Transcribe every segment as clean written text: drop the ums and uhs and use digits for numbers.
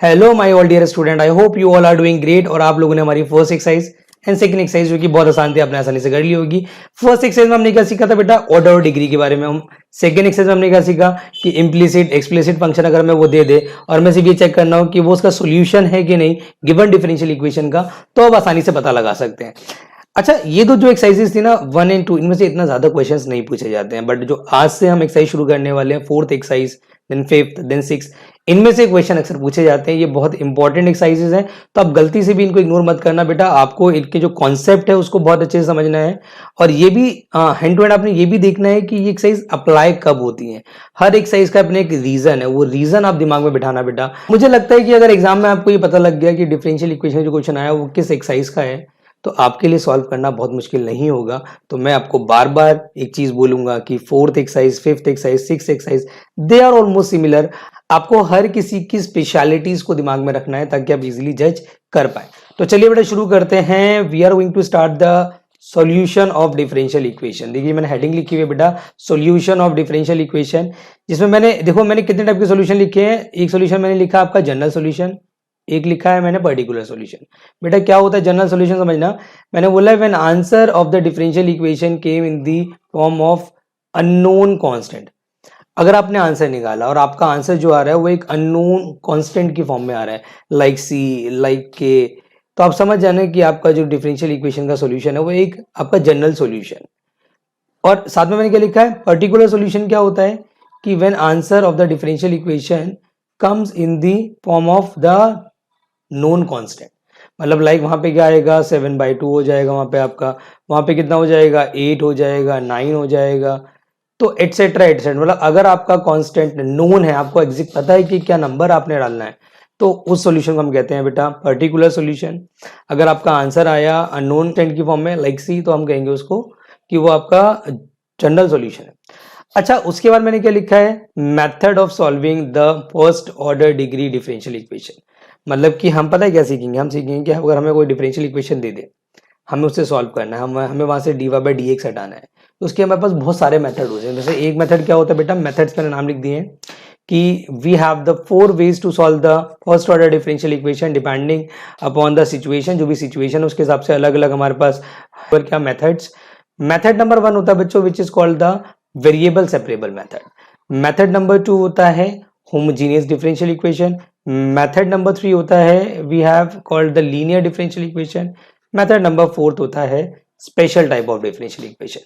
Hello my all dear student, I hope you all are doing great. और आप लोगों ने हमारी first exercise and second exercise जो कि बहुत आसान थी आपने आसानी से कर ली होगी। फर्स्ट एक्सरसाइज में हमने क्या सीखा था बेटा, ऑर्डर और डिग्री के बारे में। हम सेकंड एक्सरसाइज में हमने क्या सीखा कि इम्प्लीसिट एक्सप्लिसिट फंक्शन अगर मैं वो दे दे और मैं सिर्फ ये चेक करना हो कि वो उसका सोल्यूशन है कि नहीं गिवन डिफरेंशियल इक्वेशन का, तो अब आसानी से पता लगा सकते हैं। अच्छा, ये जो एक्सरसाइजेस थी ना 1 और 2, इनमें से इतना ज्यादा क्वेश्चंस नहीं पूछे जाते हैं, बट जो आज से हम एक्सरसाइज शुरू करने वाले हैं, fourth exercise then fifth then six, इनमें से क्वेश्चन अक्सर पूछे जाते हैं। ये बहुत इंपॉर्टेंट एक्सरसाइजेस हैं, तो आप गलती से भी इनको इग्नोर मत करना बेटा। आपको इनके जो कॉन्सेप्ट है उसको बहुत अच्छे से समझना है, और ये भी हैंड टू हैंड आपने ये भी देखना है कि ये एक्सरसाइज अप्लाई कब होती है। हर एक्सरसाइज का अपने एक रीजन है, वो रीजन आप दिमाग में बिठाना बेटा। मुझे लगता है कि अगर एग्जाम में आपको ये पता लग गया कि डिफरेंशियल इक्वेशन जो क्वेश्चन आया वो किस एक्सरसाइज का है, तो आपके लिए सॉल्व करना बहुत मुश्किल नहीं होगा। तो मैं आपको बार बार एक चीज बोलूंगा कि fourth exercise, fifth exercise, sixth exercise, they are almost similar. आपको हर किसी की स्पेशलिटीज को दिमाग में रखना है ताकि आप इजीली जज कर पाए। तो चलिए बेटा शुरू करते हैं। We are going to start the solution of differential equation. देखिए मैंने हेडिंग लिखी हुई है बेटा, सॉल्यूशन ऑफ डिफरेंशियल इक्वेशन, जिसमें मैंने मैंने कितने टाइप के सॉल्यूशन लिखे हैं। एक सॉल्यूशन मैंने लिखा आपका जनरल सॉल्यूशन, एक लिखा है मैंने पर्टिकुलर सॉल्यूशन। बेटा क्या होता है जनरल सॉल्यूशन समझना, मैंने बोला when answer of the differential equation came in the form of unknown constant. अगर आपने आंसर निकाला और आपका आंसर जो आ रहा है वो एक अननोन कांस्टेंट की फॉर्म में आ रहा है, लाइक सी, लाइक के, तो आप समझ जाना कि आपका जो डिफरेंशियल इक्वेशन का सॉल्यूशन है वो एक आपका जनरल सॉल्यूशन। और साथ में मैंने क्या लिखा है, पर्टिकुलर सॉल्यूशन क्या होता है कि when answer of the differential equation comes in the form of the known constant. मतलब लाइक वहां पे क्या आएगा, 7/2 हो जाएगा, वहां पे आपका वहां पे कितना हो जाएगा, 8 हो जाएगा, 9 हो जाएगा, तो एटसेट्रा एटसेट्रा। मतलब अगर आपका कांस्टेंट नोन है, आपको एग्जैक्ट पता है कि क्या नंबर आपने डालना है, तो उस सॉल्यूशन को हम कहते हैं बेटा पर्टिकुलर सॉल्यूशन। अगर आपका आंसर आया अननोन कांस्टेंट की फॉर्म में लाइक सी, तो हम कहेंगे उसको कि वो आपका जनरल सॉल्यूशन है। अच्छा, उसके बाद मैंने क्या लिखा है, method of solving the first order degree differential equation. मतलब कि हम पता है क्या सीखेंगे, हम सीखेंगे कि अगर हमें कोई डिफरेंशियल इक्वेशन दे दे, हमें उससे सॉल्व करना है, हमें वहां से dy/dx हटाना है, तो उसके हमारे पास बहुत सारे मेथड होते हैं। जैसे एक मेथड क्या होता है बेटा, मेथड्स मैंने नाम लिख दिए हैं कि we have the 4 ways to solve the first order differential equation depending upon the situation. जो भी सिचुएशन है उसके हिसाब से अलग अलग हमारे पास क्या मेथड्स। मेथड नंबर 1 होता है बच्चों which is called the variable separable method. Method number 2 होता है homogeneous differential equation. Method number 3 होता है we have called the linear differential equation. Method number 4 होता है special type of differential equation.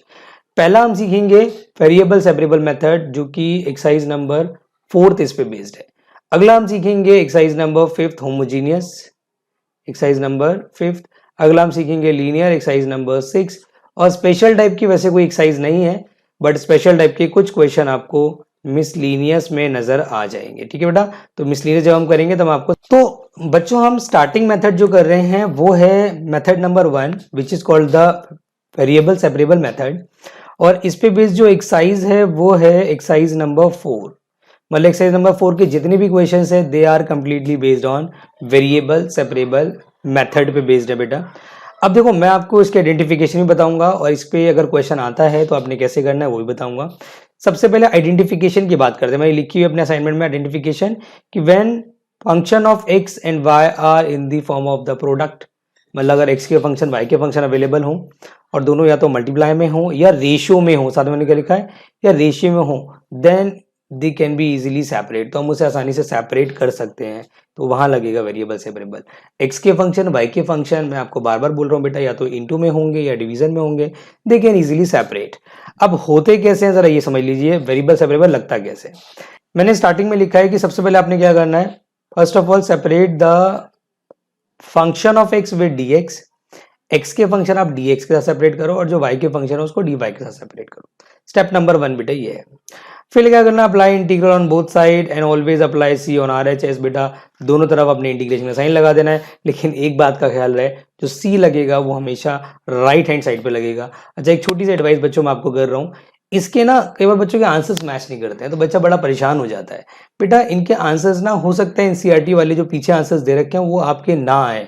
पहला हम सीखेंगे वेरिएबल सेपरेबल मेथड, जो कि एक्सरसाइज नंबर 4 इस पे बेस्ड है। अगला हम सीखेंगे exercise number 5 homogeneous, exercise number 5। अगला हम सीखेंगे लीनियर, एक्सरसाइज नंबर 6। और स्पेशल टाइप की वैसे कोई एक्सरसाइज नहीं है, बट स्पेशल टाइप के कुछ क्वेश्चन आपको मिसलीनियस में नजर आ जाएंगे। ठीक है बेटा, तो मिसलीनियस जब हम करेंगे तब आपको, तो बच्चों हम स्टार्टिंग मेथड जो कर रहे हैं वो है method number 1 which is called the variable separable method. और इस पे बेस्ड जो एक्सरसाइज है वो है एक्सरसाइज नंबर 4। मतलब एक्सरसाइज नंबर 4 के जितने भी क्वेश्चंस है they are completely based on variable separable method पे बेस्ड है बेटा। अब देखो मैं आपको इसके आइडेंटिफिकेशन भी बताऊंगा, और इस पे अगर क्वेश्चन आता है तो आपने कैसे करना है वो भी बताऊंगा। सबसे पहले आइडेंटिफिकेशन की बात करते हैं। मैंने लिखी हुई अपने असाइनमेंट में आइडेंटिफिकेशन कि when function of x and y are in the form of the product. मतलब अगर एक्स के फंक्शन वाई के फंक्शन अवेलेबल हो और दोनों या तो मल्टीप्लाई में हो या रेशियो में हो, साथ में मैंने क्या लिखा है, या रेशियो में हो, then they can be easily separate. तो हम उसे आसानी से सेपरेट कर सकते हैं, तो वहां लगेगा वेरिएबल सेपरेबल। एक्स के फंक्शन वाई के फंक्शन, मैं आपको बार बार बोल रहा हूँ बेटा, या तो इनटू में होंगे या डिवीजन में होंगे, दे कैन इजीली सेपरेट। अब होते कैसे हैं जरा ये समझ लीजिए, वेरिएबल सेपरेबल लगता कैसे। मैंने स्टार्टिंग में लिखा है कि सबसे पहले आपने क्या करना है, first of all separate the function of x with dx। X के फंक्शन आप dx के साथ सेपरेट करो और जो y के फंक्शन है उसको dy के साथ सेपरेट करो। स्टेप नंबर 1 बेटा ये है। फिर क्या करना, apply integral on both side and always apply C on R H S. बेटा दोनों तरफ अपने इंटीग्रेशन में साइन लगा देना है, लेकिन एक बात का ख्याल रहे, जो सी लगेगा वो हमेशा राइट हैंड साइड पे लगेगा। अच्छा, एक छोटी सी एडवाइस बच्चों मैं आपको कर रहा हूँ, इसके ना कई बार बच्चों के आंसर्स मैच नहीं करते हैं तो बच्चा बड़ा परेशान हो जाता है। बेटा इनके आंसर्स ना हो सकता है एनसीईआरटी वाले जो पीछे आंसर्स दे रखे हैं वो आपके ना आए,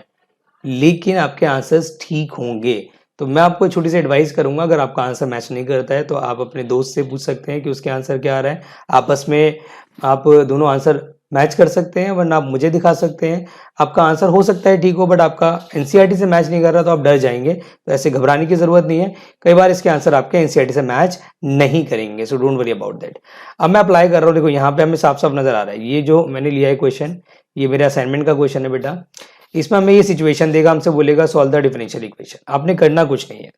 लेकिन आपके आंसर्स ठीक होंगे। तो मैं आपको छोटी सी एडवाइस करूंगा, अगर आपका आंसर मैच नहीं करता है तो आप अपने दोस्त से पूछ सकते हैं कि उसके आंसर क्या आ रहा है, आपस में आप दोनों आंसर मैच कर सकते हैं, वरना आप मुझे दिखा सकते हैं। आपका आंसर हो सकता है ठीक हो, बट आपका एनसीईआरटी से मैच नहीं कर रहा तो आप डर जाएंगे, तो ऐसे घबराने की जरूरत नहीं है। कई बार इसके आंसर आपके एनसीईआरटी से मैच नहीं करेंगे, so don't worry about that. अब मैं अप्लाई कर रहा हूँ, देखो यहाँ पे हमें साफ साफ नजर आ रहा है, ये जो मैंने लिया है क्वेश्चन, ये मेरे असाइनमेंट का क्वेश्चन है बेटा। इसमें हमें ये सिचुएशन देगा, हमसे बोलेगा सॉल्व द डिफरेंशियल इक्वेशन। आपने करना कुछ नहीं है,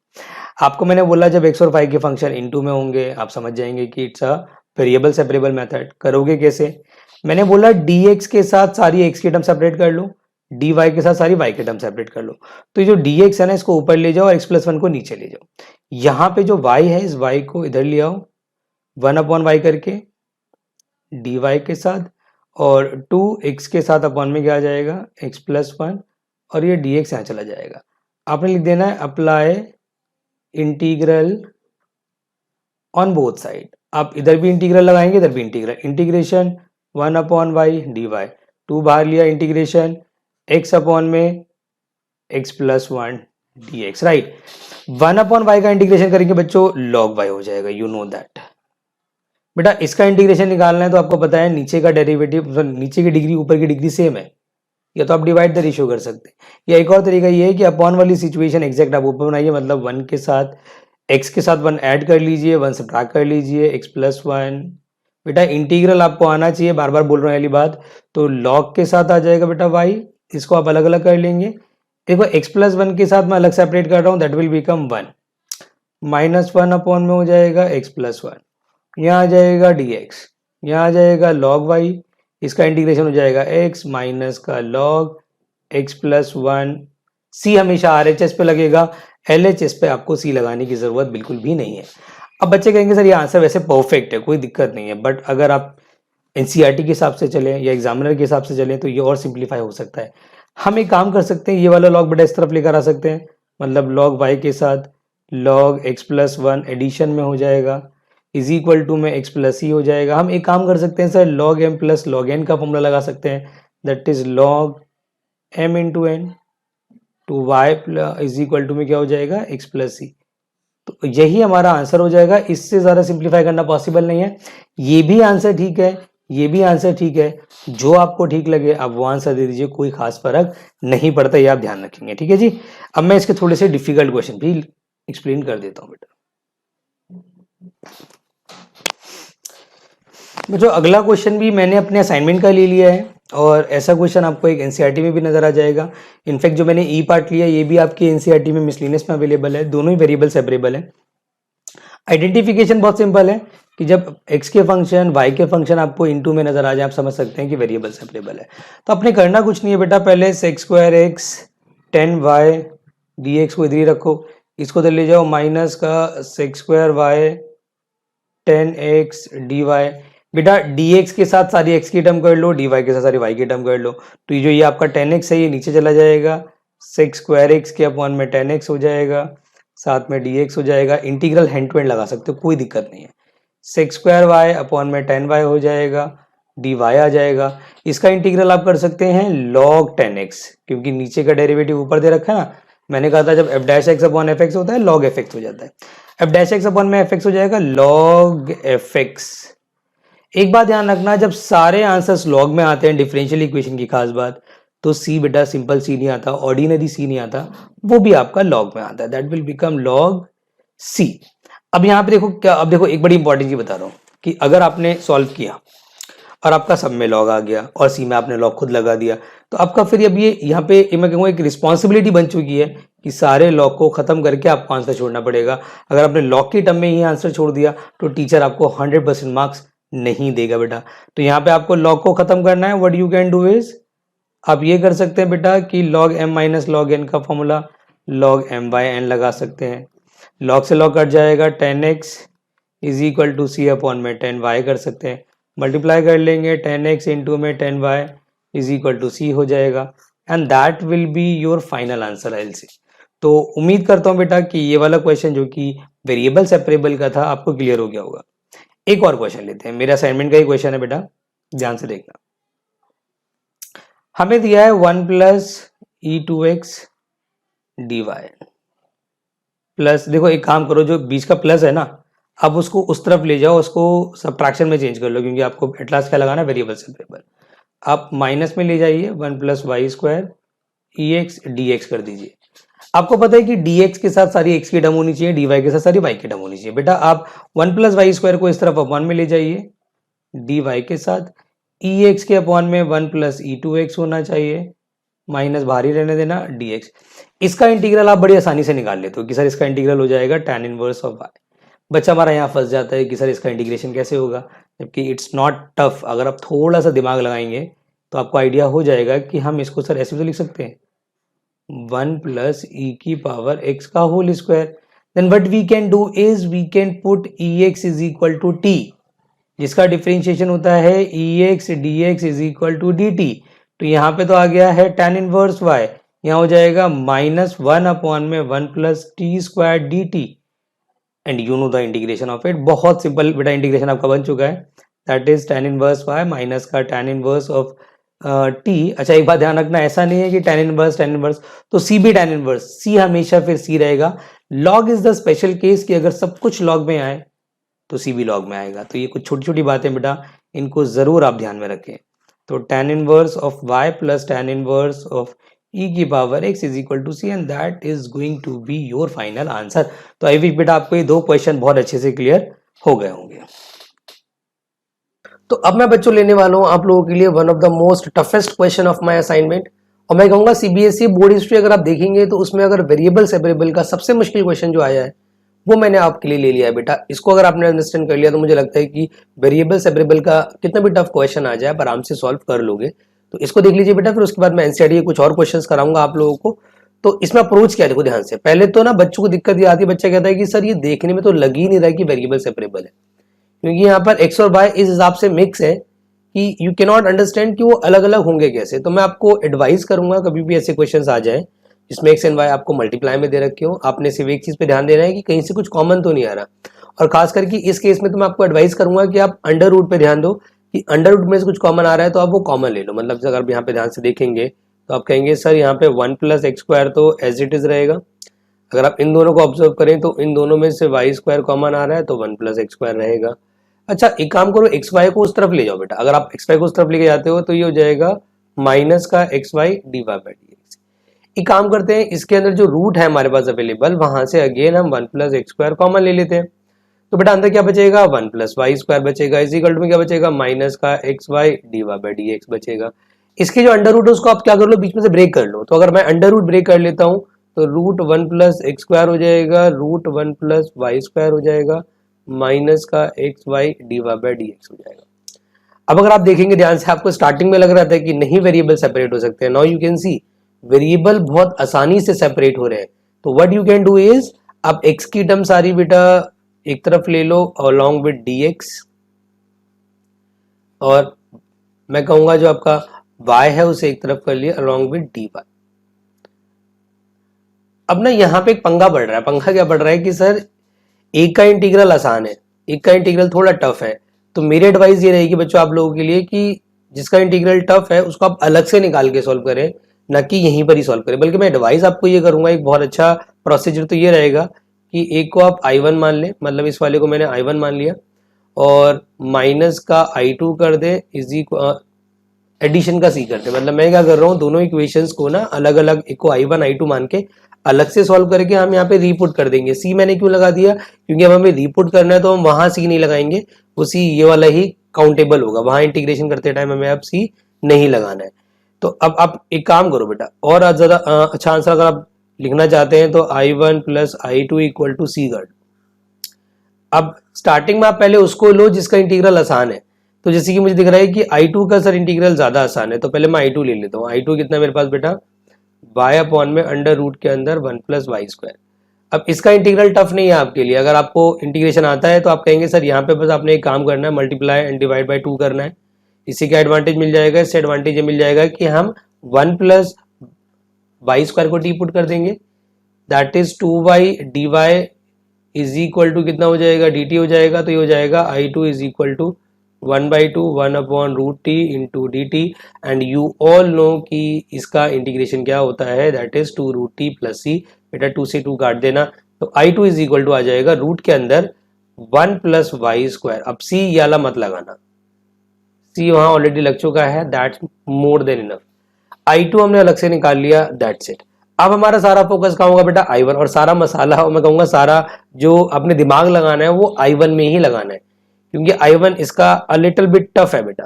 आपको मैंने बोला जब x और y के फंक्शन इनटू में होंगे आप समझ जाएंगे कि it's a variable separable method. करोगे कैसे, मैंने बोला dx के साथ सारी x की टर्म सेपरेट कर लो, dy के साथ सारी y की टर्म सेपरेट कर लो। तो ये जो dx है ना, इसको ऊपर ले जाओ और x+1 को नीचे ले जाओ। यहाँ पे जो y है, इस y को इधर ले आओ 1/y करके dy के साथ, और 2x के साथ अपॉन में क्या आ जाएगा x+1, और ये dx यहाँ चला जाएगा। आपने लिख देना है apply integral on both side. आप इधर भी इंटीग्रल लगाएंगे, इधर भी इंटीग्रल, इंटीग्रेशन 1/y dy, 2 बाहर लिया, इंटीग्रेशन x अपॉन में x+1 dx, राइट। 1/y का इंटीग्रेशन करेंगे बच्चों log y हो जाएगा, यू नो दैट। बेटा इसका इंटीग्रेशन निकालना है तो आपको पता है नीचे का डेरिवेटिव, नीचे की डिग्री ऊपर की डिग्री सेम है, या तो आप डिवाइड द रेशियो कर सकते हैं, या एक और तरीका ये है कि अपॉन वाली सिचुएशन एग्जैक्ट आप ऊपर बनाइए, मतलब 1 के साथ x के साथ 1 ऐड कर लीजिए, 1 सब्ट्रैक्ट कर लीजिए, x+1। बेटा इंटीग्रल आपको आना चाहिए, बार बार बोल रहे हैं वाली बात, तो log के साथ आ जाएगा बेटा y, इसको आप अलग अलग कर लेंगे। देखो x+1 के साथ मैं अलग सेपरेट कर रहा हूँ, दैट विल बिकम 1, -1 अपॉन में हो जाएगा x+1, यहाँ आ जाएगा dx, यहाँ आ जाएगा log y, इसका इंटीग्रेशन हो जाएगा x माइनस का log x+1। c हमेशा RHS पे लगेगा, LHS पे आपको c लगाने की जरूरत बिल्कुल भी नहीं है। अब बच्चे कहेंगे सर ये आंसर वैसे परफेक्ट है, कोई दिक्कत नहीं है, बट अगर आप एनसीईआरटी के हिसाब से चलें या एग्जामिनर के हिसाब से चलें तो ये और सिंप्लीफाई हो सकता है। हम एक काम कर सकते हैं, ये वाला log बेटा इस तरफ लेकर आ सकते हैं, मतलब log y के साथ log x+1 एडिशन में हो जाएगा, इज इक्वल टू में x+c हो जाएगा। हम एक काम कर सकते हैं sir, log m plus log n का फॉर्मूला लगा सकते हैं, that is log m into n to y is equal to में क्या हो जाएगा x+c। तो यही हमारा आंसर हो जाएगा, इससे ज़्यादा सिंप्लीफाई करना पॉसिबल नहीं है। ये भी आंसर ठीक है, ये भी आंसर ठीक है, जो आपको ठीक लगे आप वो आंसर दे दीजिए, कोई खास फर्क नहीं पड़ता, ये आप ध्यान रखेंगे, ठीक है जी। अब मैं इसके थोड़े से डिफिकल्ट क्वेश्चन भी एक्सप्लेन कर देता हूँ बेटा। जो अगला क्वेश्चन भी मैंने अपने असाइनमेंट का ले लिया है, और ऐसा क्वेश्चन आपको एक एनसीईआरटी में भी नजर आ जाएगा। इनफैक्ट जो मैंने ई पार्ट लिया ये भी आपकी एनसीईआरटी में मिसलिनियस में अवेलेबल है, दोनों ही वेरिएबल सेपरेबल है। आइडेंटिफिकेशन बहुत सिंपल है कि जब x के फंक्शन y के फंक्शन आपको इनटू में नजर आ जाए, आप समझ सकते हैं कि वेरिएबल सेपरेबल है। तो अपने करना कुछ नहीं है बेटा, पहले sec² x 10y dx को इधर ही रखो, इसको इधर ले जाओ, माइनस का sec² y 10x dy। बेटा dx के साथ सारी x की टर्म कर लो, dy के साथ सारी y की टर्म कर लो, तो ये जो ये आपका 10x है ये नीचे चला जाएगा, sec² x के अपॉन में 10x हो जाएगा, साथ में dx हो जाएगा। इंटीग्रल हैंड टू हैंड लगा सकते हो, कोई दिक्कत नहीं है। sec² y अपॉन में 10y हो जाएगा, dy आ जाएगा। इसका इंटीग्रल आप कर सकते हैं log 10x, क्योंकि नीचे का डेरिवेटिव ऊपर दे रखा है ना, मैंने कहा था जब f' अपॉन fx होता है log fx हो जाता है, f' अपॉन में fx हो जाएगा log fx। एक बात ध्यान रखना, जब सारे आंसर्स लॉग में आते हैं डिफरेंशियल इक्वेशन की खास बात, तो सी बेटा सिंपल सी नहीं आता, ऑर्डिनरी सी नहीं आता, वो भी आपका लॉग में आता है, that will become log c. अब यहाँ पे देखो क्या, अब देखो एक बड़ी इंपॉर्टेंट चीज बता रहा हूँ कि अगर आपने सॉल्व किया और आपका सब में लॉग आ गया और सी में आपने लॉग खुद लगा दिया, तो आपका फिर अब ये यहाँ पे मैं कहूँगा एक रिस्पॉन्सिबिलिटी बन चुकी है कि सारे लॉग को खत्म करके आपको आंसर छोड़ना पड़ेगा। अगर आपने लॉग की टर्म में ही आंसर छोड़ दिया तो टीचर आपको 100% मार्क्स नहीं देगा बेटा। तो यहाँ पे आपको लॉग को खत्म करना है, what you can do is आप ये कर सकते हैं बेटा कि log m minus log n का फॉर्मूला log m बाय n लगा सकते हैं, log से log कट जाएगा, 10x is equal to C upon में 10y कर सकते हैं, मल्टीप्लाई कर लेंगे 10x इंटू में 10y इज इक्वल टू सी हो जाएगा, and that will be your final answer LC. तो उम्मीद करता हूँ बेटा कि ये वाला क्वेश्चन जो कि वेरिएबल सेपरेबल का था आपको क्लियर हो गया होगा। एक और क्वेश्चन लेते हैं, मेरे असाइनमेंट का ही क्वेश्चन है बेटा, ध्यान से देखना। हमें दिया है 1 प्लस e2x dy प्लस, देखो एक काम करो, जो बीच का प्लस है ना अब उसको उस तरफ ले जाओ, उसको सब्ट्रैक्शन में चेंज कर लो, क्योंकि आपको एट लास्ट क्या लगाना है वेरिएबल सेपरेबल। आप माइनस में ले जाइए, 1 प्लस वाई स्क्वायर ई एक्स डी एक्स कर दीजिए। आपको पता है कि dx के साथ सारी x की टर्म होनी चाहिए, dy के साथ सारी y की टर्म होनी चाहिए। बेटा आप 1 प्लस वाई स्क्वायर को इस तरफ अपॉन में ले जाइए, dy के साथ ex के अपॉन में 1 प्लस ई टू एक्स होना चाहिए, माइनस बाहर ही रहने देना dx। इसका इंटीग्रल आप बड़ी आसानी से निकाल लेते हो कि सर इसका इंटीग्रल हो जाएगा tan इनवर्स ऑफ y। बच्चा हमारा यहाँ फंस जाता है कि सर इसका इंटीग्रेशन कैसे होगा, जबकि इट्स नॉट टफ। अगर आप थोड़ा सा दिमाग लगाएंगे तो आपको आइडिया हो जाएगा कि हम इसको सर ऐसे भी तो लिख सकते हैं, 1 प्लस ई की पावर एक्स का whole square. Then what we can do is we can put E X is equal to T, जिसका डिफरेंशिएशन होता है E X D x is equal to D T. तो यहाँ पे तो आ गया है tan इनवर्स y, यहाँ हो जाएगा माइनस 1 अपॉन में 1 plus T square D T, and you know the integration of it. बहुत सिंपल बेटा इंटीग्रेशन आपका बन चुका है, that is tan inverse y minus का tan इनवर्स ऑफ टी। अच्छा एक बात ध्यान रखना, ऐसा नहीं है कि tan इनवर्स तो सी भी tan इनवर्स, सी हमेशा फिर सी रहेगा। Log is the special case कि अगर सब कुछ लॉग में आए तो सी भी लॉग में आएगा। तो ये कुछ छोटी छोटी बातें बेटा, इनको जरूर आप ध्यान में रखें। तो tan inverse of y plus tan inverse of e की power x is equal to C, and that is going to be your final answer. तो आई विश बेटा आपको ये दो क्वेश्चन बहुत अच्छे से क्लियर हो गए होंगे। तो अब मैं बच्चों लेने वाला हूं आप लोगों के लिए one of the most toughest question of my assignment, और मैं कहूंगा सीबीएसई बोर्ड हिस्ट्री अगर आप देखेंगे तो उसमें अगर वेरिएबल सेपरेबल का सबसे मुश्किल क्वेश्चन जो आया है वो मैंने आपके लिए ले लिया है बेटा। इसको अगर आपने अंडरस्टैंड कर लिया तो मुझे लगता है कि वेरिएबल सेपरेबल का कितना भी टफ क्वेश्चन आ जाए आप आराम से सॉल्व कर लोगे। तो इसको देख लीजिए बेटा, फिर उसके बाद मैं एनसीईआरटी के कुछ और क्वेश्चंस कराऊंगा आप लोगों को। तो इसमें अप्रोच क्या है देखो ध्यान से। पहले तो ना बच्चों को दिक्कत ये आती है, बच्चा कहता है कि सर ये देखने में तो लग ही नहीं रहा कि वेरिएबल सेपरेबल है, क्योंकि यहाँ पर एक्स और वाई इस हिसाब से मिक्स है कि यू कैन नॉट अंडरस्टैंड कि वो अलग अलग होंगे कैसे। तो मैं आपको एडवाइस करूंगा कभी भी ऐसे क्वेश्चंस आ जाए जिसमें एक्स एंड वाई आपको मल्टीप्लाई में दे रखे हो, आपने सिर्फ एक चीज पे ध्यान देना है कि कहीं से कुछ कॉमन तो नहीं आ रहा। और खास करके इस केस में तो मैं आपको एडवाइस करूंगा कि आप अंडर रूट पे ध्यान दो कि अंडर रूट में से कुछ कॉमन आ रहा है तो आप वो कॉमन ले लो। मतलब अगर आप यहाँ पे ध्यान से देखेंगे तो आप कहेंगे सर यहाँ पे 1 प्लस एक्स स्क्वायर तो एज इट इज रहेगा। अगर आप इन दोनों को ऑब्जर्व करें तो इन दोनों में से वाई स्क्वायर कॉमन आ रहा है तो 1 प्लस एक्स स्क्वायर रहेगा। अच्छा एक काम करो, एक्स वाई को उस तरफ ले जाओ बेटा। अगर आप एक्स वाई को उस तरफ लेके जाते हो तो ये हो जाएगा माइनस का x y d Y by D x. एक काम करते हैं, इसके अंदर जो रूट है हमारे पास अवेलेबल वहां से अगेन हम 1 प्लस एक्स स्क्वायर कॉमन ले लेते हैं। तो बेटा अंदर क्या बचेगा, 1 प्लस वाई स्क्वायर बचेगा, इस इक्वल टू में क्या बचेगा, माइनस का x y d Y by D x बचेगा। इसके जो अंडर रूट है उसको आप क्या कर लो, बीच में से ब्रेक कर लो। तो अगर मैं अंडर रूट ब्रेक कर लेता हूँ तो रूट 1 प्लस एक्स स्क्वायर हो जाएगा, रूट 1 प्लस वाई स्क्वायर हो जाएगा, माइनस का x y d Y by D x हो जाएगा। अब अगर आप देखेंगे ध्यान से, आपको स्टार्टिंग में लग रहा था कि नहीं वेरिएबल सेपरेट हो सकते हैं, now you can see variable बहुत आसानी से सेपरेट हो रहे हैं। तो what you can do is आप एक्स की टर्म सारी बेटा एक तरफ ले लो अलॉन्ग विद dx, और मैं कहूंगा जो आपका y है उसे एक तरफ कर लिया अलॉन्ग विद dy। अब ना यहाँ पे एक पंगा बढ़ रहा है। पंगा क्या बढ़ रहा है कि सर एक का इंटीग्रल आसान है, एक का इंटीग्रल थोड़ा टफ है। तो मेरी एडवाइस ये रहेगी बच्चों आप लोगों के लिए कि जिसका इंटीग्रल टफ है उसको आप अलग से निकाल के सॉल्व करें, ना कि यहीं पर ही सॉल्व करें। बल्कि मैं एडवाइस आपको ये करूंगा, एक बहुत अच्छा प्रोसीजर तो ये रहेगा कि एक को आप I1 मान लें, मतलब इस वाले को मैंने I1 मान लिया, और माइनस का I2 कर दे, इजी एडिशन का C कर दे। मतलब मैं क्या कर रहा हूँ, दोनों इक्वेशंस को ना अलग अलग, एक को I1 I2 मान के अलग से सॉल्व करके हम यहाँ पे रीपुट कर देंगे। C मैंने क्यों लगा दिया, क्योंकि अब हमें रीपुट करना है तो हम वहां C नहीं लगाएंगे, वो C ये वाला ही काउंटेबल होगा, वहां इंटीग्रेशन करते टाइम हमें अब C नहीं लगाना है। तो अब आप एक काम करो बेटा, और ज्यादा अच्छा आंसर अगर आप लिखना चाहते हैं तो I1 plus I2 equal to C कर। अब स्टार्टिंग में आप पहले उसको लो जिसका इंटीग्रल आसान है। तो जैसे कि मुझे दिख रहा है कि I2 का सर इंटीग्रल ज्यादा आसान है, तो पहले मैं I2 ले लेता हूँ। I2 कितना मेरे पास बेटा, y अपॉन में अंडर रूट के अंदर 1 प्लस वाई स्क्वायर। अब इसका इंटीग्रल टफ नहीं है आपके लिए, अगर आपको इंटीग्रेशन आता है तो आप कहेंगे सर यहाँ पे बस आपने एक काम करना है, मल्टीप्लाई एंड डिवाइड बाई 2 करना है। इससे क्या एडवांटेज मिल जाएगा, इससे एडवांटेज ये मिल जाएगा कि हम 1 प्लस वाई स्क्वायर को टी पुट कर देंगे, that is 2y dy is equal to कितना हो जाएगा, dt हो जाएगा। तो ये हो जाएगा I2 is equal to 1/2 1 upon root T into D T, and you all know कि इसका इंटीग्रेशन क्या होता है, that is 2 root T plus C. बेटा 2 से 2 काट देना, तो I2 इज इक्वल टू आ जाएगा रूट के अंदर 1 प्लस वाई स्क्वायर। अब सी वाला मत लगाना, सी वहाँ ऑलरेडी लग चुका है, that's more than enough. I2 हमने अलग से निकाल लिया, दैट्स इट। अब हमारा सारा फोकस कहाँ होगा बेटा, I1, और सारा मसाला मैं कहूँगा सारा जो अपने दिमाग लगाना है वो I1 में ही लगाना है, क्योंकि I1 इसका अ लिटिल बिट टफ है बेटा।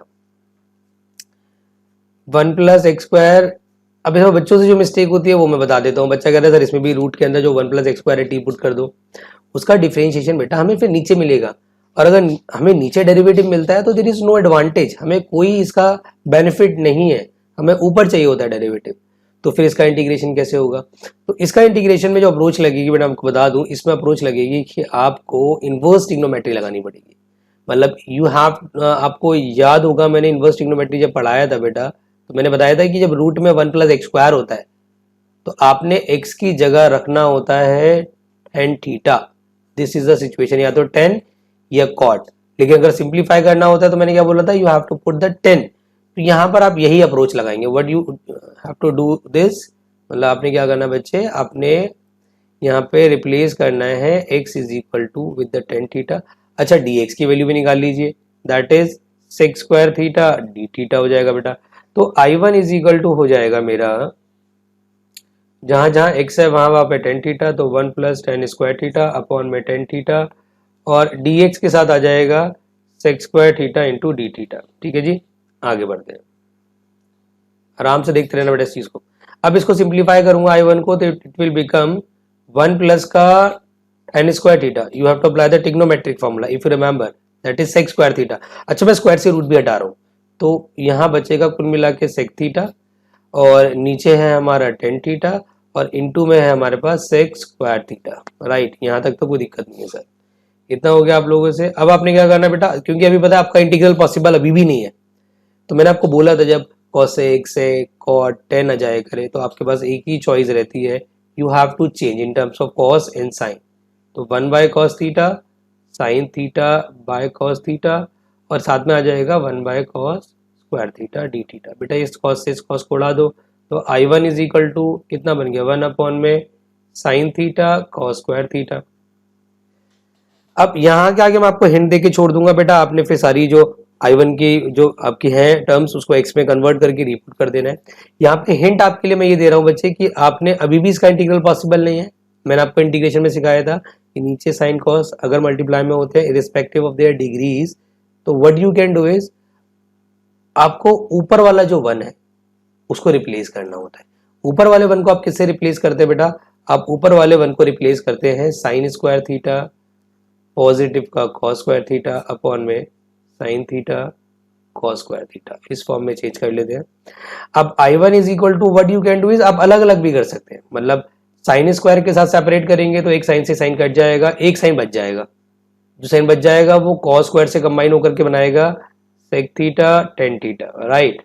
1 प्लस एक्स स्क्वायर, अब इसमें बच्चों से जो मिस्टेक होती है वो मैं बता देता हूँ। बच्चा कहता है सर इसमें भी रूट के अंदर जो 1 प्लस एक्स स्क्वायर है टी पुट कर दो, उसका डिफरेंशिएशन बेटा हमें फिर नीचे मिलेगा, और अगर हमें नीचे डेरिवेटिव मिलता है तो देयर इज नो एडवांटेज, हमें कोई इसका बेनिफिट नहीं है, हमें ऊपर चाहिए होता है डेरिवेटिव। तो फिर इसका इंटीग्रेशन कैसे होगा? तो इसका इंटीग्रेशन में जो अप्रोच लगेगी बेटा, आपको बता दूं, इसमें अप्रोच लगेगी कि आपको इनवर्स ट्रिग्नोमेट्री लगानी पड़ेगी। मतलब यू हैव, आपको याद होगा मैंने इनवर्स ट्रिग्नोमेट्री जब पढ़ाया था बेटा, तो मैंने बताया था कि जब रूट में 1 प्लस एक्स स्क्वायर होता है तो आपने x की जगह रखना होता है tan theta. This is the situation, या तो tan या cot। लेकिन अगर सिंप्लीफाई करना होता है तो मैंने क्या बोला था, you have to put the tan। तो यहाँ पर आप यही अप्रोच लगाएंगे, what you have to do this, मतलब आपने क्या करना बच्चे, आपने यहाँ पे रिप्लेस करना है x is equal to with the tan theta. अच्छा dx की वैल्यू भी निकाल लीजिए, that is sec square theta d theta हो जाएगा बेटा। तो I1 इज इक्वल टू हो जाएगा मेरा, जहां जहां x है वहां वहां पे tan थीटा, तो 1 plus tan square theta upon में tan थीटा, और dx के साथ आ जाएगा sec square theta into D theta. ठीक है जी, आगे बढ़ते हैं, आराम से देखते रहना बेटा इस चीज को। अब इसको सिंप्लीफाई करूंगा I1 को, तो इट विल बिकम 1 प्लस का tan square theta, you have to apply the trigonometric formula if you remember, that is sec square theta. अच्छा मैं स्क्वायर से रूट भी हटा रहा हूँ, तो यहाँ बचेगा कुल मिला के sec थीटा, और नीचे है हमारा tan थीटा, और इनटू में है हमारे पास sec स्क्वायर थीटा। राइट, यहाँ तक तो कोई दिक्कत नहीं है सर, इतना हो गया आप लोगों से। अब आपने क्या करना है बेटा, क्योंकि अभी पता है आपका इंटीग्रल पॉसिबल अभी भी नहीं है, तो मैंने आपको बोला था जब cosec sec cot tan आ जाए करे तो आपके पास एक ही चॉइस रहती है, you have to change in terms of cos and sin। तो 1 by cos theta sin theta by cos theta, और साथ में आ जाएगा 1 by cos square theta d theta. बेटा इस cos से इस cos को उड़ा दो, तो I1 इज इक्वल टू कितना बन गया, 1 अपॉन में sin theta cos square theta. अब यहाँ के आगे मैं आपको हिंट देके छोड़ दूंगा बेटा, आपने फिर सारी जो I1 की जो आपकी है टर्म्स उसको x में कन्वर्ट करके रिपुट कर देना है। यहाँ पे हिंट आपके लिए मैं ये दे रहा हूँ बच्चे कि आपने अभी भी इसका इंटीग्रल पॉसिबल नहीं है। मैंने आपको इंटीग्रेशन में सिखाया था कि नीचे साइन कॉस अगर मल्टीप्लाई में होते हैं इरिस्पेक्टिव ऑफ देयर डिग्रीज, तो what you can do is, आपको ऊपर वाला जो 1 है उसको रिप्लेस करना होता है। ऊपर वाले 1 को आप किससे रिप्लेस करते हैं बेटा, आप ऊपर वाले 1 को रिप्लेस करते हैं साइन स्क्वायर थीटा पॉजिटिव का cos स्क्वायर थीटा अपॉन में sin theta cos square theta, इस फॉर्म में चेंज कर लेते हैं। अब I1 is equal to what you can do is, आप अलग अलग भी कर सकते हैं, मतलब साइन स्क्वायर के साथ सेपरेट करेंगे तो एक साइन से साइन कट जाएगा, एक साइन बच जाएगा, जो साइन बच जाएगा वो cos स्क्वायर से कंबाइन होकर के बनाएगा sec theta tan theta. Right,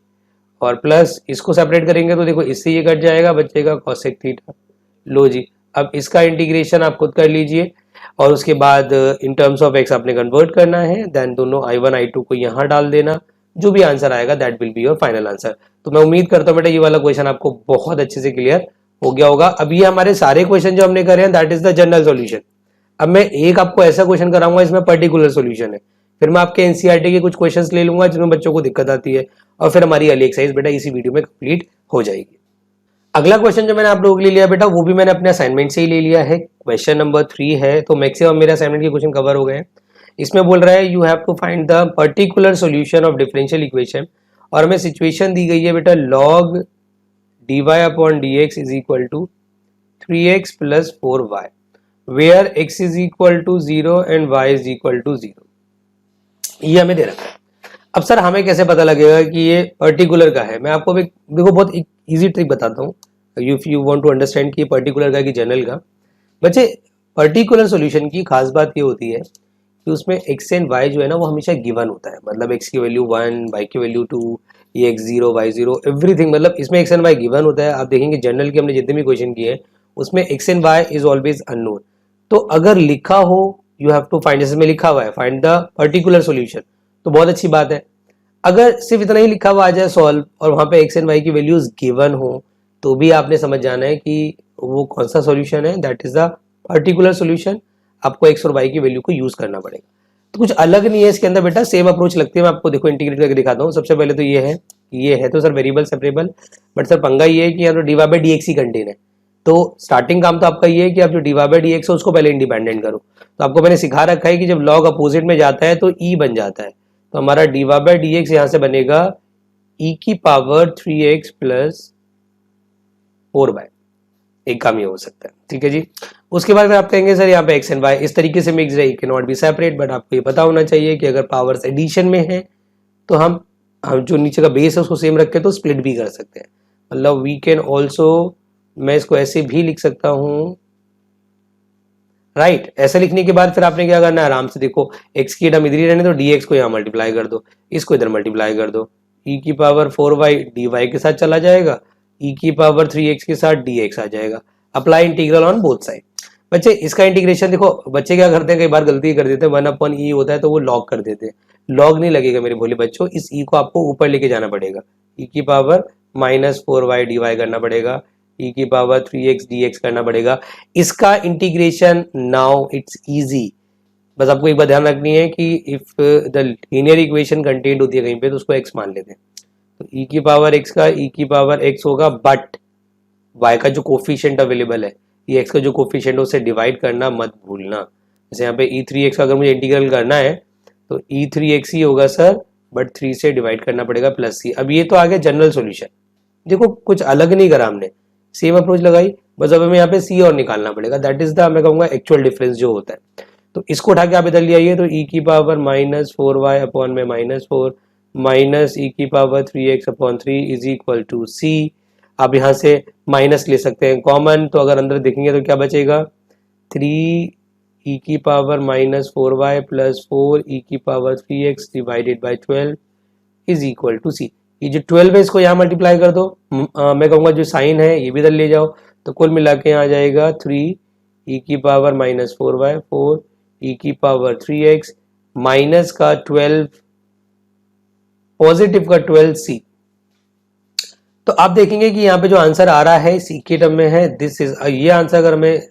और प्लस इसको सेपरेट करेंगे तो देखो इससे ये कट जाएगा, बचेगा cosec थीटा। लो जी, अब इसका इंटीग्रेशन आप खुद कर लीजिए, और उसके बाद इन टर्म्स ऑफ x आपने कन्वर्ट करना है, देन दोनों I1 I2 को यहाँ डाल देना, जो भी आंसर आएगा that will be your final answer. तो मैं उम्मीद करता हूँ बेटा ये वाला क्वेश्चन आपको बहुत अच्छे से क्लियर हो गया होगा। अब ये हमारे सारे क्वेश्चन जो हमने करे हैं that is the general solution. अब मैं एक आपको ऐसा क्वेश्चन कराऊंगा इसमें पर्टिकुलर सॉल्यूशन है, फिर मैं आपके एनसीईआरटी के कुछ क्वेश्चंस ले लूंगा जिसमें बच्चों को दिक्कत आती है, और फिर हमारी अगली एक्सरसाइज बेटा इसी वीडियो में कंप्लीट हो जाएगी। अगला क्वेश्चन जो मैंने आप लोगों के लिए लिया बेटा वो भी मैंने अपने असाइनमेंट से ही ले लिया है, क्वेश्चन नंबर 3 है, तो मैक्सिमम मेरे असाइनमेंट के क्वेश्चन कवर हो गए हैं। इसमें बोल रहा है you have to find the particular solution of differential equation, और हमें सिचुएशन दी गई है बेटा log dy upon dx is equal to 3x plus 4y where x is equal to 0 and y is equal to 0, ये हमें दे रखा है। अब सर हमें कैसे पता लगेगा कि ये पर्टिकुलर का है, मैं आपको भी देखो बहुत इजी ट्रिक बताता हूँ, if you want to understand कि ये पर्टिकुलर का कि जनरल का। बच्चे पर्टिकुलर सॉल्यूशन की खास बात ये होती है कि उसमें x एंड y जो है ना वो हमेशा गिवन होता है, मतलब x की वैल्यू 1, y की वैल्यू 2, ये x 0 y 0 एवरीथिंग, मतलब इसमें x एंड y गिवन होता है। आप देखेंगे जनरल के हमने जितने भी क्वेश्चन किए हैं उसमें x and y is always unknown. तो अगर लिखा हो यू हैव टू फाइंड, जैसे में लिखा हुआ है फाइंड द पर्टिकुलर सॉल्यूशन, तो बहुत अच्छी बात है। अगर सिर्फ इतना ही लिखा हुआ आ जाए सॉल्व और वहां पे x एंड y की वैल्यूज गिवन हो, तो भी आपने समझ जाना है कि वो कौन सा सॉल्यूशन है, that is the particular solution. आपको x और y की वैल्यू को यूज करना पड़ेगा। तो कुछ अलग नहीं है इसके अंदर बेटा, सेम अप्रोच लगती है। मैं आपको देखो इंटीग्रेट करके दिखाता हूँ। सबसे पहले तो ये है तो sir variable separable, but sir पंगा ये है कि यहाँ तो d Y by D x ही कंटेन है। तो स्टार्टिंग काम तो आपका ये है कि आप जो d Y by D x है उसको पहले इंडिपेंडेंट करो। तो आपको मैंने सिखा रखा है कि जब लॉग अपोजिट में जाता है तो ई बन जाता है। तो हमारा d Y by D x यहाँ से बनेगा ई की पावर 3x प्लस 4y। एक काम ये हो सकता है, ठीक है जी। उसके बाद आप कहेंगे सर यहाँ पे एक्स एंड वाई इस तरीके से मिक्स है, can not be separate, but आपको ये पता होना चाहिए कि अगर पावर्स एडिशन में है तो हम जो नीचे का बेस है उसको सेम रख के तो स्प्लिट भी कर सकते हैं। मतलब वी कैन ऑल्सो, मैं इसको ऐसे भी लिख सकता हूं, राइट। ऐसा लिखने के बाद फिर आपने क्या करना है, आराम से देखो एक्स की टर्म इधर ही रहने दो, dx को यहाँ मल्टीप्लाई कर दो, इसको इधर मल्टीप्लाई कर दो, e की पावर 4y dy के साथ चला जाएगा, e की पावर 3x के साथ dx आ जाएगा। Apply integral on both side. बच्चे इसका इंटीग्रेशन देखो, बच्चे क्या करते हैं, कई बार गलती कर देते हैं, 1/e होता है तो वो लॉग कर देते हैं। लॉग नहीं लगेगा मेरे भोले बच्चों, इस e को आपको ऊपर लेके जाना पड़ेगा, e की पावर -4y dy करना पड़ेगा, e की पावर 3x dx करना पड़ेगा। इसका इंटीग्रेशन नाउ इट्स इजी। बस आपको एक बात ध्यान रखनी है कि if the linear equation content होती है कहीं पे तो उसको x मान लेते हैं। तो e की पावर x का e की पावर x होगा, बट y का जो कोफिशिएंट अवेलेबल है, ये x का जो कोफिशिएंट है उससे डिवाइड करना मत भूलना। जैसे यहाँ पे e3x का अगर मुझे इंटीग्रल करना है तो e3x ही होगा सर, बट 3 से डिवाइड करना पड़ेगा प्लस c। अब ये तो आ गया जनरल सॉल्यूशन। देखो कुछ अलग नहीं करा हमने, सेम अप्रोच लगाई, बस अब हमें यहाँ पे c और निकालना पड़ेगा। दैट इज द, मैं कहूँगा, एक्चुअल डिफरेंस जो होता है। तो इसको उठा के आप इधर ले आइए, तो e की पावर -4y अपॉन में -4 माइनस e की power 3x upon 3 is equal to c। आप यहाँ से माइनस ले सकते हैं कॉमन, तो अगर अंदर देखेंगे तो क्या बचेगा, 3 e की पावर -4y प्लस 4 e की power 3x divided by 12 is equal to c। ये जो 12 है इसको यहाँ मल्टीप्लाई कर दो, मैं कहूँगा जो साइन है ये भी इधर ले जाओ, तो कुल मिला के यहाँ आ जाएगा 3 e की पावर -4y 4 e की पावर 3x माइनस का 12 पॉजिटिव का 12c। तो आप देखेंगे कि यहाँ पे जो आंसर आ रहा है सी के टर्म में है, दिस इज ये आंसर। अगर हमें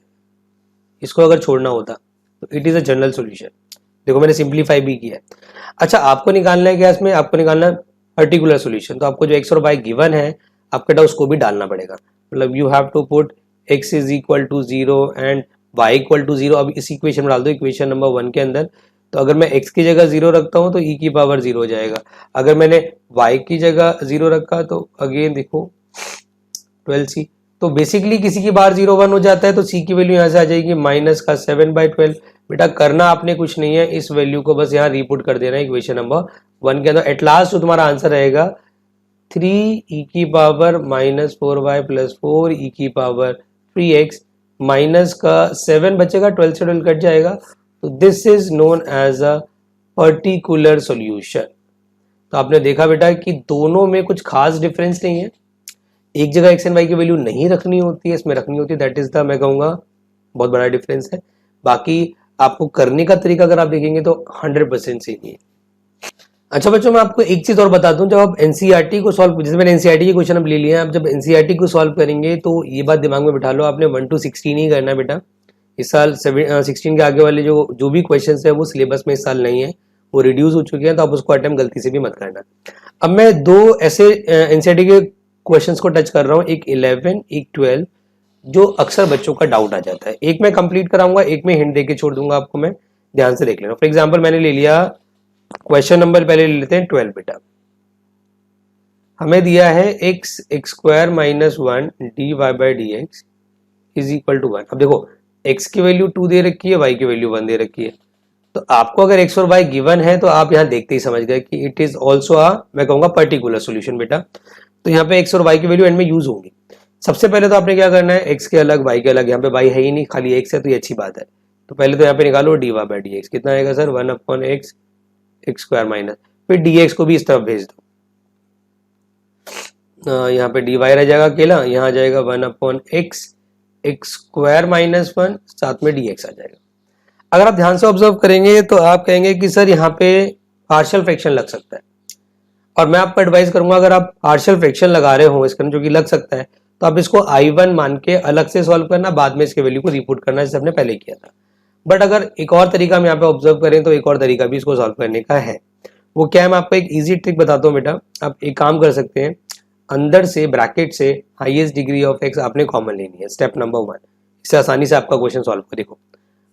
इसको अगर छोड़ना होता तो it is a general solution. देखो मैंने सिंप्लीफाई भी किया है। अच्छा आपको निकालना है क्या इसमें, आपको निकालना है पर्टिकुलर सॉल्यूशन। तो आपको जो x और y गिवन है आपके डाउट उसको भी डालना पड़ेगा। मतलब you have to put x is equal to 0 and y equal to 0। अब इस इक्वेशन में डाल दो, इक्वेशन नंबर 1 के अंदर। तो अगर मैं x की जगह 0 रखता हूं तो e की पावर 0 हो जाएगा। अगर मैंने y की जगह 0 रखा तो अगेन देखो 12c। तो बेसिकली किसी की बार 0 1 हो जाता है तो c की वैल्यू यहाँ से आ जाएगी माइनस का 7/12। बेटा करना आपने कुछ नहीं है, इस वैल्यू को बस यहाँ रीपुट कर देना है इक्वेशन नंबर 1 के अंदर। एट लास्ट जो तुम्हारा आंसर रहेगा 3 e की पावर -4y प्लस 4 e की पावर 3x माइनस का 7 बचेगा, 12 से 12 कट जाएगा। तो this is known as a particular solution. तो आपने देखा बेटा कि दोनों में कुछ खास डिफरेंस नहीं है। एक जगह एक्स एंड वाई की वैल्यू नहीं रखनी होती है, इसमें रखनी होती है। दैट इज द, मैं कहूँगा, बहुत बड़ा डिफरेंस है। बाकी आपको करने का तरीका अगर आप देखेंगे तो 100% सेम ही है। अच्छा बच्चों मैं आपको एक चीज और बता दूं, जब आप एनसीईआरटी को सॉल्व, जैसे मैंने एनसीईआरटी के क्वेश्चन अब ले लिए हैं, आप जब एनसीईआरटी को सॉल्व करेंगे तो ये बात दिमाग में बिठा लो, आपने 1 to 16 ही करना है बेटा। इस साल 16 के आगे वाले जो भी क्वेश्चन है वो सिलेबस में इस साल नहीं है, वो रिड्यूस हो चुके हैं, तो आप उसको अटेम्प्ट गलती से भी मत करना। अब मैं दो ऐसे एनसीईआरटी के क्वेश्चंस को टच कर रहा हूँ, एक 11 एक 12, जो अक्सर बच्चों का डाउट आ जाता है। एक मैं कंप्लीट कराऊंगा, एक मैं हिंट देके छोड़ दूंगा आपको, मैं ध्यान से देख लेना। फॉर एग्जांपल मैंने ले लिया क्वेश्चन नंबर, पहले ले लेते हैं 12 बेटा। हमें दिया है x square minus 1 dy by D x is equal to 1। अब देखो x की वैल्यू 2 दे रखी है, y की वैल्यू 1 दे रखी है। तो आपको अगर x और y गिवन है तो आप यहाँ देखते ही समझ गए कि इट इज ऑल्सो अ, मैं कहूंगा, पर्टिकुलर सॉल्यूशन बेटा। तो यहाँ पे x और y की वैल्यू एंड में यूज होंगी। सबसे पहले तो आपने क्या करना है, x के अलग y के अलग, यहाँ पे y है ही नहीं, खाली x है, तो ये अच्छी बात है। तो पहले तो यहाँ पे निकालो dy बाई डी एक्स, कितना आएगा sir, 1/x x square minus, फिर dx को भी इस तरफ भेज दो, यहाँ पे dy रह जाएगा अकेला, यहाँ आ जाएगा 1/x एक्स स्क्वायर माइनस 1, साथ में dx आ जाएगा। अगर आप ध्यान से ऑब्जर्व करेंगे तो आप कहेंगे कि सर यहाँ पे पार्शियल फ्रैक्शन लग सकता है, और मैं आपको एडवाइस करूंगा अगर आप पार्शियल फ्रैक्शन लगा रहे हो इसके, जो कि लग सकता है, तो आप इसको I1 मान के अलग से सॉल्व करना, बाद में इसके वैल्यू को रिपुट करना, जैसे हमने पहले किया था। बट अगर एक और तरीका हम यहाँ पे ऑब्जर्व करें तो एक और तरीका भी इसको सॉल्व करने का है। वो क्या है, मैं आपको एक इजी ट्रिक बताता हूँ बेटा। आप एक काम कर सकते हैं, अंदर से ब्रैकेट से हाईएस्ट डिग्री ऑफ एक्स आपने कॉमन लेनी है, स्टेप नंबर 1। इससे आसानी से आपका क्वेश्चन सॉल्व कर। देखो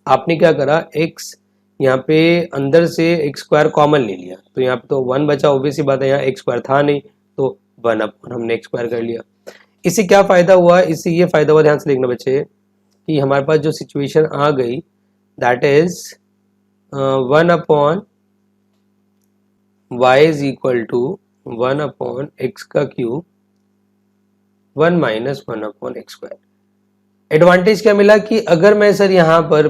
आपने क्या करा, एक्स यहाँ पे अंदर से एक्स स्क्वायर कॉमन ले लिया, तो यहाँ पे तो 1 बचा, ऑब्वियस सी बात है, यहाँ एक्स स्क्वायर था नहीं तो 1 अपॉन हमने एक्स स्क्वायर कर लिया। इससे क्या फायदा हुआ, इससे ये फायदा हुआ, ध्यान से देखना बच्चे, कि हमारे पास जो सिचुएशन आ गई that is 1 upon y is equal to 1 upon X का cube 1 minus 1 upon X square. Advantage क्या मिला कि अगर मैं सर यहाँ पर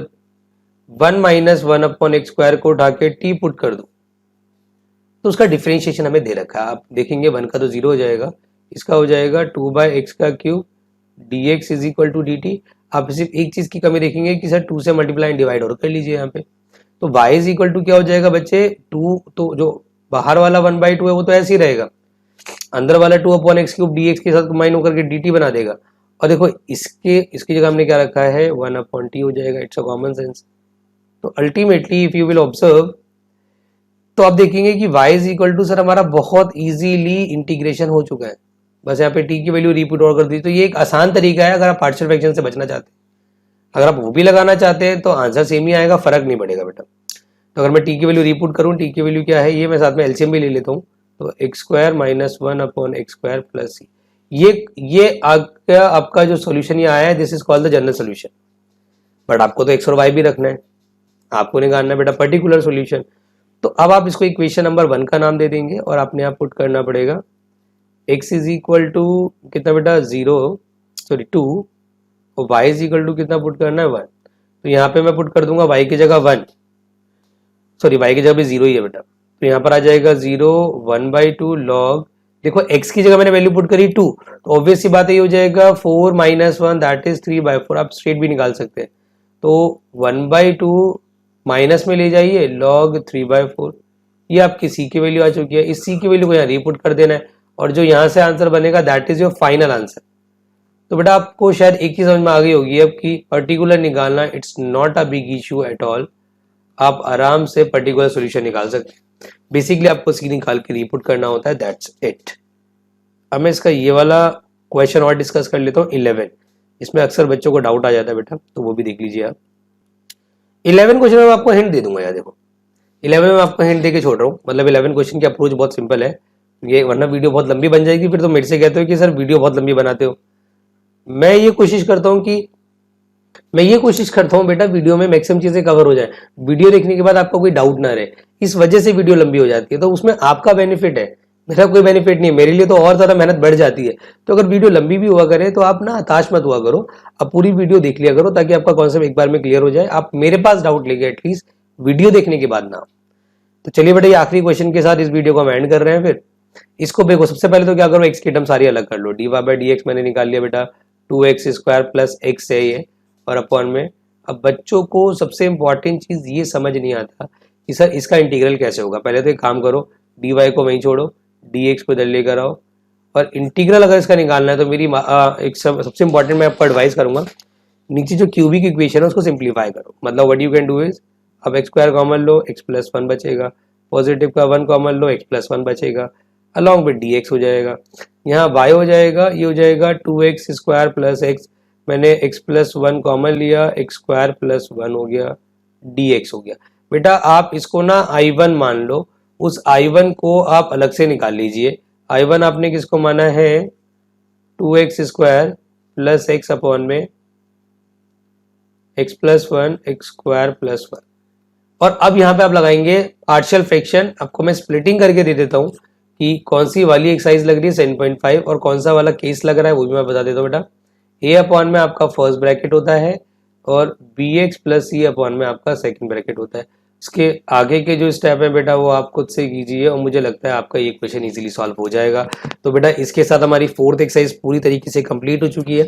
1 माइनस 1 अपॉन एक्स स्क्वायर को उठा के टी पुट कर दूं तो उसका डिफरेंशिएशन हमें दे रखा है। आप देखेंगे 1 का तो 0 हो जाएगा, इसका हो जाएगा 2 बाई एक्स का cube d x is equal to D t. आप सिर्फ एक चीज की कमी देखेंगे कि सर 2 से मल्टीप्लाई एंड डिवाइड और कर लीजिए यहाँ पे, तो y इज इक्वल टू क्या हो जाएगा बच्चे, 2, तो जो बाहर वाला 1/2 है वो तो ऐसे ही रहेगा, अंदर वाला 2 upon x cube d x के साथ कंबाइन होकर के डी टी बना देगा। और देखो इसकी जगह हमने क्या रखा है, 1 अपॉन टी हो जाएगा। It's a common sense. तो ultimately if you will observe तो आप देखेंगे कि y is equal to sir हमारा बहुत इजीली इंटीग्रेशन हो चुका है, बस यहाँ पे t की वैल्यू रिपीट और कर दी। तो ये एक आसान तरीका है अगर आप पार्शियल फ्रैक्शन से बचना चाहते हैं। अगर आप वो भी लगाना चाहते हैं तो आंसर सेम ही आएगा, फर्क नहीं पड़ेगा बेटा। तो अगर मैं t की वैल्यू रिपीट करूँ, t की वैल्यू क्या है, ये मैं साथ में एलसीएम भी ले लेता हूँ, तो X square minus 1 upon X square plus C. ये आपका जो सोल्यूशन ये आया है, this is called the general solution. But आपको तो एक्स और वाई भी रखना है, आपको निकालना है बेटा पर्टिकुलर सोल्यूशन। तो अब आप इसको इक्वेशन नंबर 1 का नाम दे देंगे और आपने यहाँ पुट करना पड़ेगा x इज इक्वल टू कितना बेटा 2 और y इज इक्वल टू कितना पुट करना है 1। तो यहाँ पे मैं पुट कर दूंगा y की जगह 1, सॉरी y की जगह भी 0 ही है बेटा, तो यहाँ पर आ जाएगा 0 1/2 लॉग, देखो x की जगह मैंने वैल्यू पुट करी 2, तो ऑब्वियस सी बात है ये हो जाएगा 4 माइनस 1 दैट इज 3/4। आप स्ट्रेट भी निकाल सकते हैं, तो 1/2 माइनस में ले जाइए लॉग 3/4। ये आपकी सी की वैल्यू आ चुकी है, इस सी की वैल्यू को यहाँ रीपुट कर देना है और जो यहाँ से आंसर बनेगा that is your final answer. तो बेटा आपको शायद एक ही समझ में आ गई होगी अब कि पर्टिकुलर निकालना it's not a big issue at all, आप आराम से पर्टिकुलर सॉल्यूशन निकाल सकते हैं। बेसिकली आपको सी निकाल के रीपुट करना होता है, दैट्स इट। अब मैं इसका ये वाला क्वेश्चन और डिस्कस कर लेता हूँ 11, इसमें अक्सर बच्चों को डाउट आ जाता है बेटा, तो वो भी देख लीजिए आप। 11 क्वेश्चन में आपको हिंट दे दूंगा यार, देखो 11 में आपको हिंट देके छोड़ रहा हूँ, मतलब 11 क्वेश्चन की अप्रोच बहुत सिंपल है, ये वरना वीडियो बहुत लंबी बन जाएगी, फिर तो मेरे से कहते हो कि सर वीडियो बहुत लंबी बनाते हो। मैं ये कोशिश करता हूँ बेटा वीडियो में मैक्सिमम चीजें कवर हो जाए, वीडियो देखने के बाद आपको कोई डाउट ना रहे, इस वजह से वीडियो लंबी हो जाती है। तो उसमें आपका बेनिफिट है, मेरा कोई बेनिफिट नहीं है, मेरे लिए तो और ज्यादा मेहनत बढ़ जाती है। तो अगर वीडियो लंबी भी हुआ करे तो आप ना हताश मत हुआ करो, आप पूरी वीडियो देख लिया करो ताकि आपका कॉन्सेप्ट एक बार में क्लियर हो जाए, आप मेरे पास डाउट लेके एटलीस्ट वीडियो देखने के बाद ना। तो चलिए बेटा ये आखिरी क्वेश्चन के साथ इस वीडियो को हम एंड कर रहे हैं। फिर इसको देखो, सबसे पहले तो क्या करो, एक्स की टर्म सारी अलग कर लो, D Y by D X मैंने निकाल लिया बेटा, 2x स्क्वायर प्लस एक्स है ये, और अपॉन में। अब बच्चों को सबसे इंपॉर्टेंट चीज ये समझ नहीं आता कि सर इसका इंटीग्रल कैसे होगा। पहले तो एक काम करो, डी वाई को वहीं छोड़ो, डी एक्स को इधर लेकर आओ, और इंटीग्रल अगर इसका निकालना है तो मेरी एक सबसे इंपॉर्टेंट मैं आपको एडवाइस करूंगा, नीचे जो क्यूबिक इक्वेशन है उसको सिंप्लीफाई करो। मतलब what you can do is, अब एक्स स्क्वायर कॉमन लो, एक्स प्लस 1 बचेगा, पॉजिटिव का 1 कॉमन लो, एक्स प्लस 1 बचेगा, अलॉन्ग विद डी एक्स हो जाएगा, यहाँ y हो जाएगा, ये हो जाएगा 2x स्क्वायर प्लस एक्स, मैंने x प्लस 1 कॉमन लिया, एक्स स्क्वायर प्लस 1 हो गया, dx हो गया। बेटा आप इसको ना I1 मान लो, उस I1 को आप अलग से निकाल लीजिए। I1 आपने किसको माना है, 2x square plus x upon में x plus 1 x square plus 1। और अब यहाँ पे आप लगाएंगे पार्शियल फ्रैक्शन। आपको मैं स्प्लिटिंग करके दे देता हूँ कि कौन सी वाली एक्सरसाइज लग रही है 7.5 और कौन सा वाला केस लग रहा है, वो भी मैं बता देता हूँ बेटा। ए अपॉन में आपका फर्स्ट ब्रैकेट होता है और बी एक्स प्लस सी अपॉन में आपका सेकंड ब्रैकेट होता है। इसके आगे के जो स्टेप है बेटा वो आप खुद से कीजिए और मुझे लगता है आपका ये क्वेश्चन इजीली सॉल्व हो जाएगा। तो बेटा इसके साथ हमारी 4th एक्सरसाइज पूरी तरीके से कंप्लीट हो चुकी है।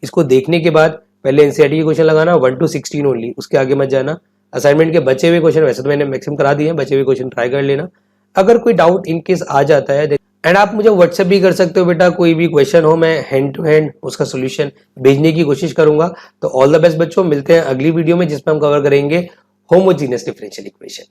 इसको देखने के बाद पहले एनसीईआरटी के क्वेश्चन लगाना 1 to 16 ओनली, उसके आगे मत जाना। असाइनमेंट के बचे हुए क्वेश्चन वैसे तो मैंने मैक्सिमम करा दिए हैं, बचे हुए क्वेश्चन ट्राई कर लेना। अगर कोई डाउट इन केस आ जाता है, एंड आप मुझे व्हाट्सएप भी कर सकते हो बेटा, कोई भी क्वेश्चन हो मैं हैंड टू हैंड उसका सोल्यूशन भेजने की कोशिश करूंगा। तो ऑल द बेस्ट बच्चों, मिलते हैं अगली वीडियो में जिसमें हम कवर करेंगे होमोजीनियस डिफरेंशियल इक्वेशन।